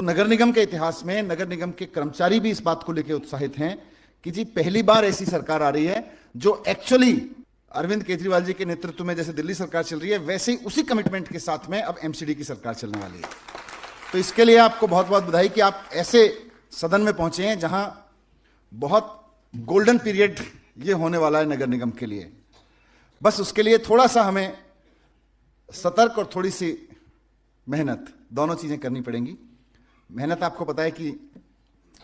नगर निगम के इतिहास में नगर निगम के कर्मचारी भी इस बात को लेकर उत्साहित हैं कि जी पहली बार ऐसी सरकार आ रही है जो एक्चुअली अरविंद केजरीवाल जी के नेतृत्व में जैसे दिल्ली सरकार चल रही है वैसे ही उसी कमिटमेंट के साथ में अब एमसीडी की सरकार चलने वाली है। तो इसके लिए आपको बहुत बहुत बधाई कि आप ऐसे सदन में पहुंचे हैं जहां बहुत गोल्डन पीरियड ये होने वाला है नगर निगम के लिए। बस उसके लिए थोड़ा सा हमें सतर्क और थोड़ी सी मेहनत दोनों चीजें करनी पड़ेंगी। मेहनत आपको पता है कि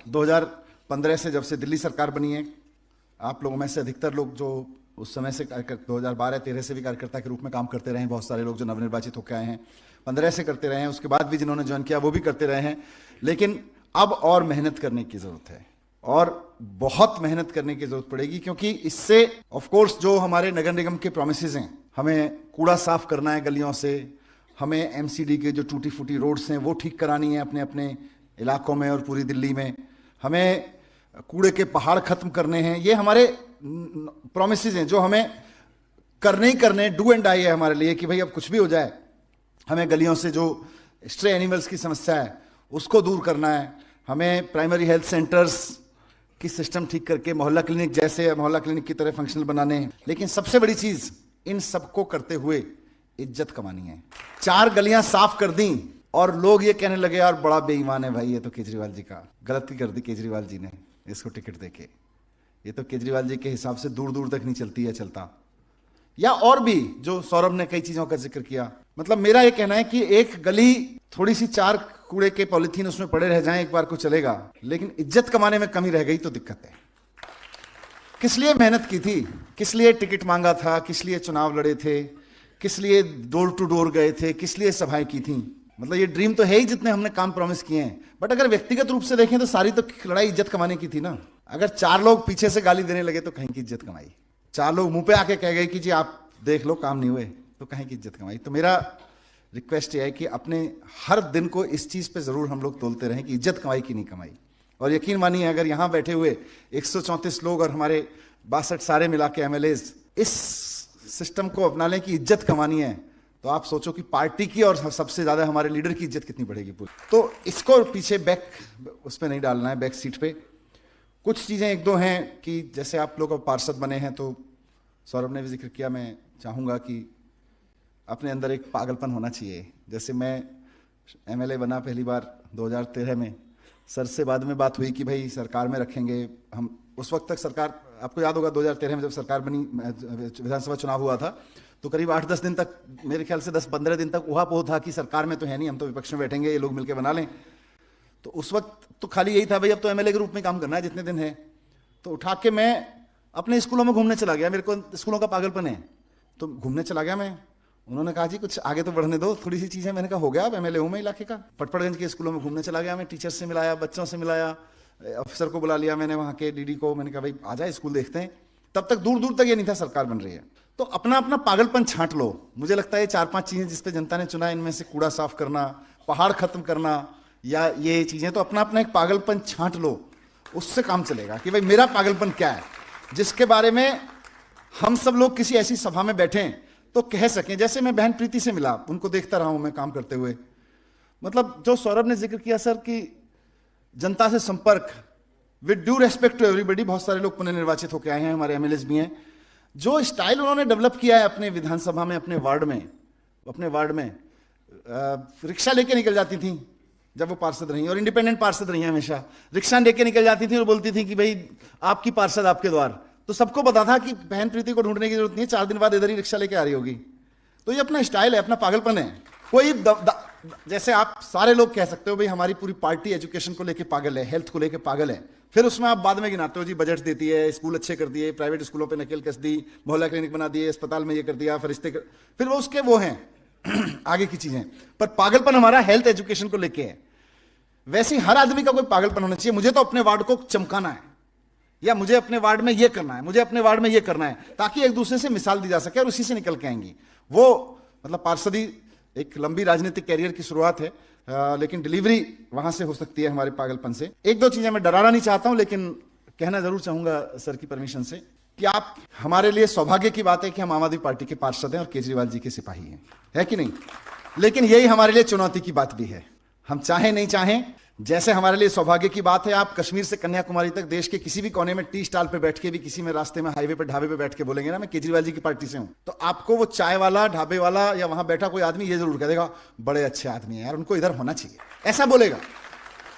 2015 से जब से दिल्ली सरकार बनी है, आप लोगों में से अधिकतर लोग जो उस समय से 2012-13 से भी कार्यकर्ता के रूप में काम करते रहे हैं, बहुत सारे लोग जो नवनिर्वाचित होकर आए हैं 15 से करते रहे हैं, उसके बाद भी जिन्होंने ज्वाइन किया वो भी करते रहे हैं। लेकिन अब और मेहनत करने की जरूरत है और बहुत मेहनत करने की जरूरत पड़ेगी, क्योंकि इससे ऑफ कोर्स जो हमारे नगर निगम के प्रॉमिसेस हैं, हमें कूड़ा साफ करना है गलियों से, हमें एमसीडी के जो टूटी फूटी रोड्स हैं वो ठीक करानी है अपने अपने इलाकों में और पूरी दिल्ली में, हमें कूड़े के पहाड़ खत्म करने हैं, ये हमारे प्रॉमिसेस हैं जो हमें करने ही करने, डू एंड डाई है हमारे लिए कि भाई अब कुछ भी हो जाए हमें गलियों से जो स्ट्रे एनिमल्स की समस्या है उसको दूर करना है, हमें प्राइमरी हेल्थ सेंटर्स की सिस्टम ठीक करके मोहल्ला क्लिनिक जैसे मोहल्ला क्लिनिक की तरह फंक्शनल बनाने हैं। लेकिन सबसे बड़ी चीज इन सबको करते हुए इज्जत कमानी है। 4 गलियां साफ कर दी और लोग ये कहने लगे यार बड़ा बेईमान है भाई, ये तो केजरीवाल जी का गलती कर दी केजरीवाल जी ने इसको टिकट देके, ये तो केजरीवाल जी के हिसाब से दूर दूर तक नहीं चलती है चलता। या और भी जो सौरभ ने कई चीजों का जिक्र किया, मतलब मेरा ये कहना है कि एक गली थोड़ी सी 4 कूड़े के पॉलिथीन उसमें पड़े रह जाएं एक बार को चलेगा, लेकिन इज्जत कमाने में कमी रह गई तो दिक्कत है। किस लिए मेहनत की थी, किस लिए टिकट मांगा था, किस लिए चुनाव लड़े थे, किस लिए डोर टू डोर गए थे, किस लिए सभाएं की थी। मतलब ये ड्रीम तो है ही जितने हमने काम प्रॉमिस किए हैं, बट अगर व्यक्तिगत रूप से देखें तो सारी तो लड़ाई इज्जत कमाने की थी ना। अगर 4 लोग पीछे से गाली देने लगे तो कहीं की इज्जत कमाई, 4 लोग मुंह पे आके कह गए कि जी आप देख लो काम नहीं हुए तो कहीं की इज्जत कमाई। तो मेरा रिक्वेस्ट ये है कि अपने हर दिन को इस चीज पे जरूर हम लोग तोलते रहें कि इज्जत कमाई कि नहीं कमाई। और यकीन मानिए अगर यहां बैठे हुए 134 लोग और हमारे 62 सारे मिला के एमएलएज इस सिस्टम को अपना लें कि इज्जत कमानी है, तो आप सोचो कि पार्टी की और सबसे ज्यादा हमारे लीडर की इज्जत कितनी बढ़ेगी पूरी। तो इसको पीछे बैक उस पर नहीं डालना है, बैक सीट पे कुछ चीजें 1-2 हैं कि जैसे आप लोग अब पार्षद बने हैं तो सौरभ ने भी जिक्र किया, मैं चाहूंगा कि अपने अंदर एक पागलपन होना चाहिए। जैसे मैं एमएलए बना पहली बार 2013 में, सर से बाद में बात हुई कि भाई सरकार में रखेंगे हम। उस वक्त तक सरकार, आपको याद होगा 2013 में जब सरकार बनी, विधानसभा चुनाव हुआ था, तो करीब 8-10 दिन तक, मेरे ख्याल से 10-15 दिन तक उहापोह था कि सरकार में तो है नहीं, हम तो विपक्ष में बैठेंगे, ये लोग मिलकर बना लें। तो उस वक्त तो खाली यही था भाई अब तो एमएलए के रूप में काम करना है जितने दिन है। तो उठा के मैं अपने स्कूलों में घूमने चला गया, मेरे को स्कूलों का पागलपन है तो घूमने चला गया मैं। उन्होंने कहा जी कुछ आगे तो बढ़ने दो थोड़ी सी चीजें, मैंने कहा हो गया अब एमएलए हूं मैं इलाके का। पटपड़गंज के स्कूलों में घूमने चला गया मैं, टीचर्स से मिलाया, बच्चों से मिलाया, अफसर को बुला लिया मैंने, वहां के डीडी को, मैंने कहा भाई आ जाए स्कूल देखते हैं। तब तक दूर दूर तक ये नहीं था सरकार बन रही है। तो अपना अपना पागलपन छांट लो। मुझे लगता है 4-5 चीजें जिस पे जनता ने चुना, इनमें से कूड़ा साफ करना, पहाड़ खत्म करना या ये चीजें, तो अपना अपना एक पागलपन छांट लो, उससे काम चलेगा कि भाई मेरा पागलपन क्या है, जिसके बारे में हम सब लोग किसी ऐसी सभा में बैठे तो कह सकें। जैसे मैं बहन प्रीति से मिला, उनको देखता रहा हूं मैं काम करते हुए, मतलब जो सौरभ ने जिक्र किया सर कि जनता से संपर्क, with due respect to everybody, बहुत सारे लोग पुनर्निर्वाचित होकर आए हैं, हमारे एमएलएज भी हैं, जो स्टाइल उन्होंने डेवलप किया है अपने विधानसभा में, अपने वार्ड में रिक्शा लेके निकल जाती थी जब वो पार्षद रही, और इंडिपेंडेंट पार्षद रही हैं, हमेशा रिक्शा लेके निकल जाती थी और बोलती थी कि भाई आपकी पार्षद आपके द्वार। तो सबको पता था कि बहन प्रीति को ढूंढने की जरूरत नहीं है, 4 दिन बाद इधर ही रिक्शा लेके आ रही होगी। तो ये अपना स्टाइल है, अपना पागलपन है। कोई जैसे आप सारे लोग कह सकते हो भाई हमारी पूरी पार्टी एजुकेशन को लेके पागल है, हेल्थ को लेके पागल है, फिर उसमें आप बाद में गिनाते हो जी बजट देती है, स्कूल अच्छे कर दिए, प्राइवेट स्कूलों पे नकेल कस दी, मोहल्ला क्लिनिक बना दिए, अस्पताल में ये कर दिया, फरिश्ते कर, फिर वो उसके वो हैं आगे की चीजें। पर पागलपन हमारा हेल्थ एजुकेशन को लेके है। वैसे हर आदमी का कोई पागलपन होना चाहिए। मुझे तो अपने वार्ड को चमकाना है, या मुझे अपने वार्ड में ये करना है, मुझे अपने वार्ड में ये करना है, ताकि एक दूसरे से मिसाल दी जा सके और उसी से निकल के आएंगी। वो मतलब पार्षदी एक लंबी राजनीतिक कैरियर की शुरुआत है, लेकिन डिलीवरी वहां से हो सकती है हमारे पागलपन से। 1-2 चीजें मैं डराना नहीं चाहता हूं, लेकिन कहना जरूर चाहूंगा सर की परमिशन से कि आप, हमारे लिए सौभाग्य की बात है कि हम आम आदमी पार्टी के पार्षद हैं और केजरीवाल जी के सिपाही हैं, है कि नहीं? लेकिन यही हमारे लिए चुनौती की बात भी है। हम चाहें नहीं चाहें, जैसे हमारे लिए सौभाग्य की बात है, आप कश्मीर से कन्याकुमारी तक देश के किसी भी कोने में टी स्टॉल पे बैठ के भी, किसी में रास्ते में, हाईवे पे, ढाबे पे बैठ के बोलेंगे ना मैं केजरीवाल जी की पार्टी से हूं, तो आपको वो चाय वाला, ढाबे वाला या वहां बैठा कोई आदमी ये जरूर कह देगा, बड़े अच्छे आदमी है यार, उनको इधर होना चाहिए, ऐसा बोलेगा।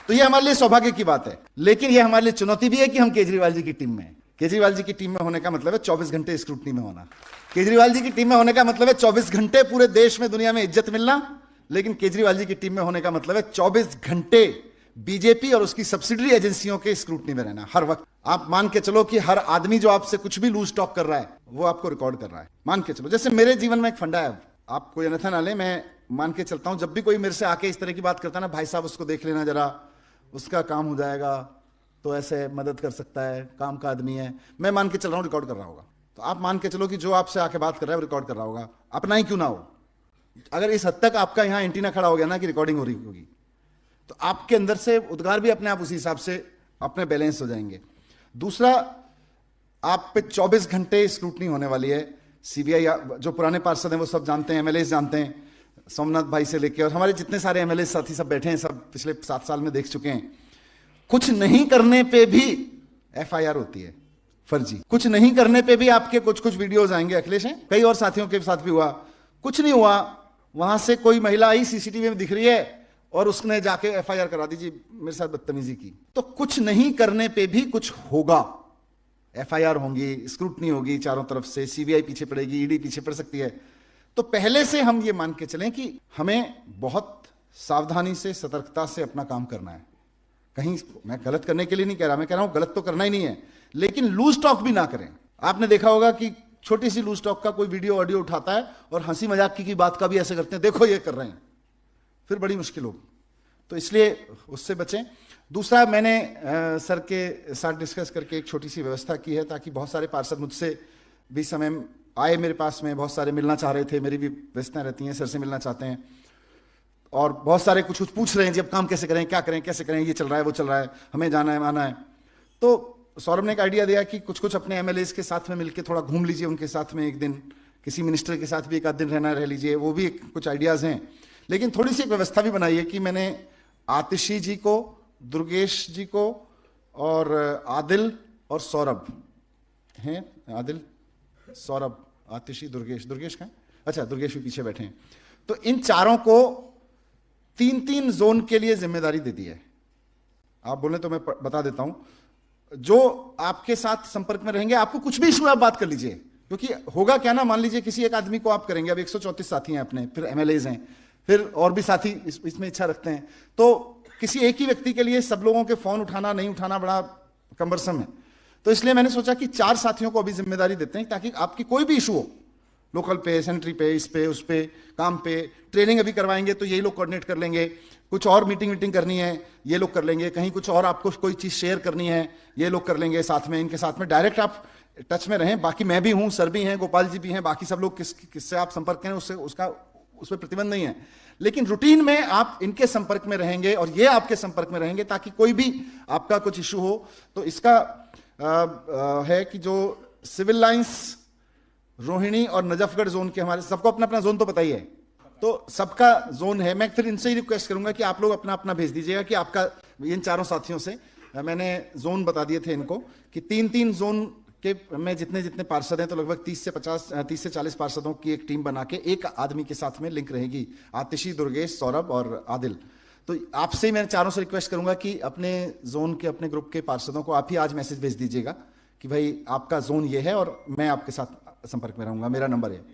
तो ये हमारे लिए सौभाग्य की बात है, लेकिन ये हमारे लिए चुनौती भी है कि हम केजरीवाल जी की टीम में हैं। केजरीवाल जी की टीम में होने का मतलब है 24 घंटे स्क्रूटनी में होना। केजरीवाल जी की टीम में होने का मतलब है 24 घंटे पूरे देश में, दुनिया में इज्जत मिलना। लेकिन केजरीवाल जी की टीम में होने का मतलब है 24 घंटे बीजेपी और उसकी सब्सिडरी एजेंसियों के स्क्रूटनी में रहना हर वक्त। आप मान के चलो कि हर आदमी जो आपसे कुछ भी लूज टॉक कर रहा है वो आपको रिकॉर्ड कर रहा है। मान के चलो, जैसे मेरे जीवन में एक फंडा है, आप कोई अन्यथा ना ले, मैं मान के चलता हूं, जब भी कोई मेरे से आके इस तरह की बात करता है ना, भाई साहब उसको देख लेना जरा, उसका काम हो जाएगा, तो ऐसे मदद कर सकता है, काम का आदमी है, मैं मान के चल रहा हूं रिकॉर्ड कर रहा होगा। तो आप मान के चलो कि जो आपसे आके बात कर रहा है वो रिकॉर्ड कर रहा होगा, अपना ही क्यों ना हो। अगर इस हद तक आपका यहां एंटीना खड़ा हो गया ना कि रिकॉर्डिंग हो रही होगी, तो आपके अंदर से उद्गार भी अपने आप उसी हिसाब से अपने बैलेंस हो जाएंगे। दूसरा, आप पे 24 घंटे स्क्रूटनी होने वाली है। सीबीआई, जो पुराने पार्षद हैं वो सब जानते हैं, एमएलए जानते हैं, सोमनाथ भाई से लेके और हमारे जितने सारे एमएलए साथी सब बैठे हैं, सब पिछले 7 साल में देख चुके हैं। कुछ नहीं करने पे भी एफआईआर होती है, फर्जी। कुछ नहीं करने पे भी आपके कुछ कुछ वीडियोस आएंगे, अखिलेश हैं, कई और साथियों के साथ भी हुआ, कुछ नहीं हुआ, वहां से कोई महिला आई, सीसीटीवी में दिख रही है और उसने जाके एफआईआर करा दी, जी मेरे साथ बदतमीजी की। तो कुछ नहीं करने पे भी कुछ होगा, एफआईआर होंगी, स्क्रूटनी होगी चारों तरफ से, सीबीआई पीछे पड़ेगी, ईडी पीछे पड़ सकती है। तो पहले से हम ये मान के चलें कि हमें बहुत सावधानी से, सतर्कता से अपना काम करना है। कहीं मैं गलत करने के लिए नहीं कह रहा, मैं कह रहा हूं गलत तो करना ही नहीं है, लेकिन लूज टॉक भी ना करें। आपने देखा होगा कि छोटी सी लूज टॉक का कोई वीडियो ऑडियो उठाता है और हंसी मजाक की बात का भी ऐसे करते हैं, देखो ये कर रहे हैं, फिर बड़ी मुश्किल होगी। तो इसलिए उससे बचें। दूसरा, मैंने सर के साथ डिस्कस करके एक छोटी सी व्यवस्था की है, ताकि बहुत सारे पार्षद मुझसे भी समय आए मेरे पास में, बहुत सारे मिलना चाह रहे थे, मेरी भी व्यवस्थाएं रहती हैं, सर से मिलना चाहते हैं, और बहुत सारे कुछ कुछ पूछ रहे हैं, जी अब काम कैसे करें, क्या करें, कैसे करें, ये चल रहा है, वो चल रहा है, हमें जाना है, आना है। तो सौरभ ने एक आइडिया दिया कि कुछ कुछ अपने एमएलएस के साथ में मिलकर थोड़ा घूम लीजिए, उनके साथ में एक दिन, किसी मिनिस्टर के साथ भी एक आध दिन रहना, रह लीजिए, वो भी कुछ आइडियाज हैं। लेकिन थोड़ी सी एक व्यवस्था भी बनाई है कि मैंने आतिशी जी को, दुर्गेश जी को और आदिल और सौरभ हैं, आदिल, सौरभ, आतिशी, दुर्गेश का, अच्छा दुर्गेश भी पीछे बैठे हैं, तो इन चारों को 3-3 जोन के लिए जिम्मेदारी दे दी है। आप बोले तो मैं बता देता हूं, जो आपके साथ संपर्क में रहेंगे, आपको कुछ भी इशू आप बात कर लीजिए, क्योंकि होगा क्या ना, मान लीजिए किसी एक आदमी को आप करेंगे, अब 134 साथी हैं अपने, फिर एमएलएज हैं, फिर और भी साथी इसमें इच्छा रखते हैं, तो किसी एक ही व्यक्ति के लिए सब लोगों के फोन उठाना नहीं उठाना बड़ा कम्बरसम है। तो इसलिए मैंने सोचा कि 4 साथियों को अभी जिम्मेदारी देते हैं, ताकि आपकी कोई भी इशू हो, लोकल पे, सेंट्री पे, इस पे, उस पे, काम पे, ट्रेनिंग अभी करवाएंगे तो यही लोग कोऑर्डिनेट कर लेंगे, कुछ और मीटिंग करनी है ये लोग कर लेंगे, कहीं कुछ और आपको कोई चीज शेयर करनी है ये लोग कर लेंगे साथ में, इनके साथ में डायरेक्ट आप टच में रहें। बाकी मैं भी हूं, सर भी हैं, गोपाल जी भी हैं, बाकी सब लोग किससे आप संपर्क करें उससे, उसका उस पर प्रतिबंध नहीं है, लेकिन रूटीन में आप इनके संपर्क में रहेंगे और ये आपके संपर्क में रहेंगे, ताकि कोई भी आपका कुछ इशू हो तो इसका है कि जो सिविल लाइंस, रोहिणी और नजफगढ़ जोन के, हमारे सबको अपना अपना जोन तो पता ही है, तो सबका जोन है। मैं फिर इनसे ही रिक्वेस्ट करूंगा कि आप लोग अपना अपना भेज दीजिएगा कि आपका, इन चारों साथियों से मैंने जोन बता दिए थे इनको कि 3-3 जोन के में जितने जितने पार्षद हैं, तो लगभग 30 से 40 पार्षदों की एक टीम बना के एक आदमी के साथ में लिंक रहेगी, आतिशी, दुर्गेश, सौरभ और आदिल। तो आपसे मैं चारों से रिक्वेस्ट करूंगा कि अपने जोन के, अपने ग्रुप के पार्षदों को आप ही आज मैसेज भेज दीजिएगा कि भाई आपका जोन ये है और मैं आपके साथ संपर्क में रहूंगा, मेरा नंबर है।